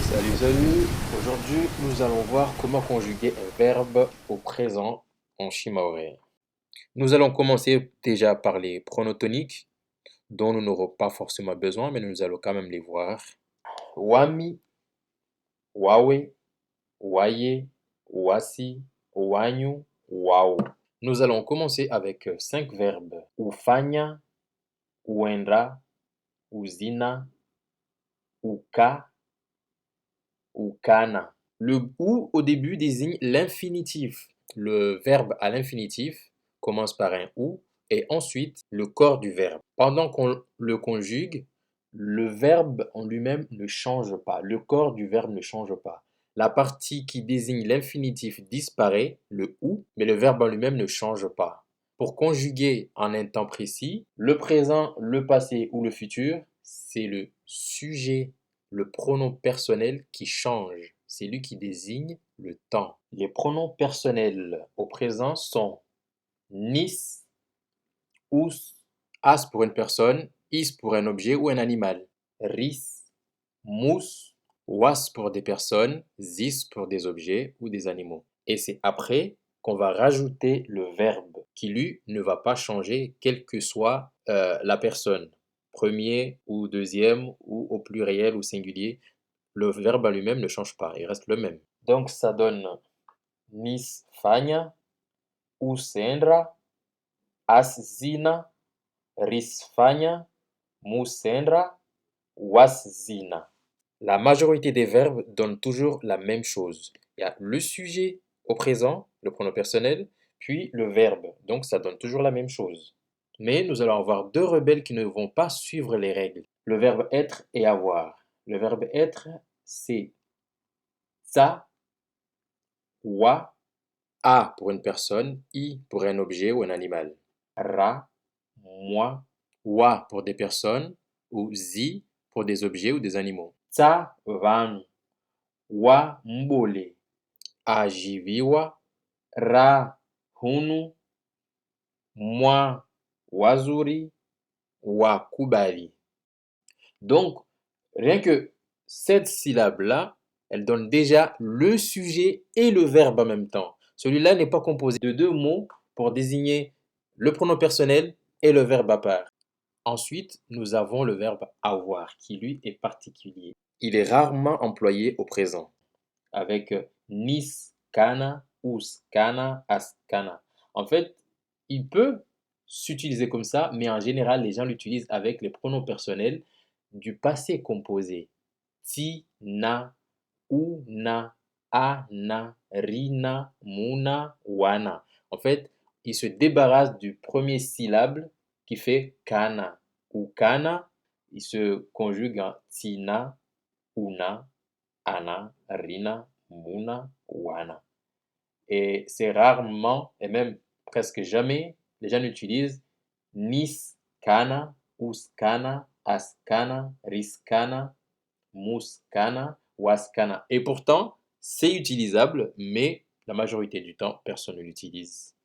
Salut, salut! Aujourd'hui, nous allons voir comment conjuguer un verbe au présent en shimaoré. Nous allons commencer déjà par les pronoms toniques, dont nous n'aurons pas forcément besoin, mais nous allons quand même les voir. Wami, wawe, waye, wasi, wanyu, wao. Nous allons commencer avec 5 verbes. Ufanya, uenda, uzina, uka, ukana. Le ou au début désigne l'infinitif. Le verbe à l'infinitif commence par un ou et ensuite le corps du verbe. Pendant qu'on le conjugue, le verbe en lui-même ne change pas. Le corps du verbe ne change pas. La partie qui désigne l'infinitif disparaît, le ou, mais le verbe en lui-même ne change pas. Pour conjuguer en un temps précis, le présent, le passé ou le futur, c'est le sujet, le pronom personnel qui change. C'est lui qui désigne le temps. Les pronoms personnels au présent sont nis, us, as pour une personne, is pour un objet ou un animal, ris, mus, was pour des personnes, zis pour des objets ou des animaux. Et c'est après qu'on va rajouter le verbe qui, lui, ne va pas changer quelle que soit la personne, premier ou deuxième ou au pluriel ou singulier. Le verbe à lui-même ne change pas, il reste le même. Donc ça donne nis fanya, usendra, aszina, risfanya, musendra, waszina. La majorité des verbes donnent toujours la même chose. Il y a le sujet au présent, le pronom personnel, puis le verbe. Donc ça donne toujours la même chose. Mais nous allons avoir deux rebelles qui ne vont pas suivre les règles. Le verbe être et avoir. Le verbe être, c'est ça, wa, a pour une personne, i pour un objet ou un animal. Ra, moi, wa pour des personnes ou zi pour des objets ou des animaux. Tsa, van, wa, mbole. Ajiviwa, ra, hunu, moi, wazuri, wa, kubali. Donc, rien que cette syllabe-là, elle donne déjà le sujet et le verbe en même temps. Celui-là n'est pas composé de deux mots pour désigner le pronom personnel et le verbe à part. Ensuite, nous avons le verbe avoir qui, lui, est particulier. Il est rarement employé au présent avec nis, kana, us, kana, as, kana. En fait, il peut s'utiliser comme ça, mais en général, les gens l'utilisent avec les pronoms personnels du passé composé. Ti, na, u, na, a, na, rina, muna, wana. En fait, il se débarrasse du premier syllabe qui fait kana ou kana. Il se conjugue en tina, una, ana, rina, muna, wana. Et c'est rarement, et même presque jamais, les gens utilisent nis, kana, us, kana, as, kana, ris, kana, mus, kana, was, kana. Et pourtant, c'est utilisable, mais la majorité du temps, personne ne l'utilise.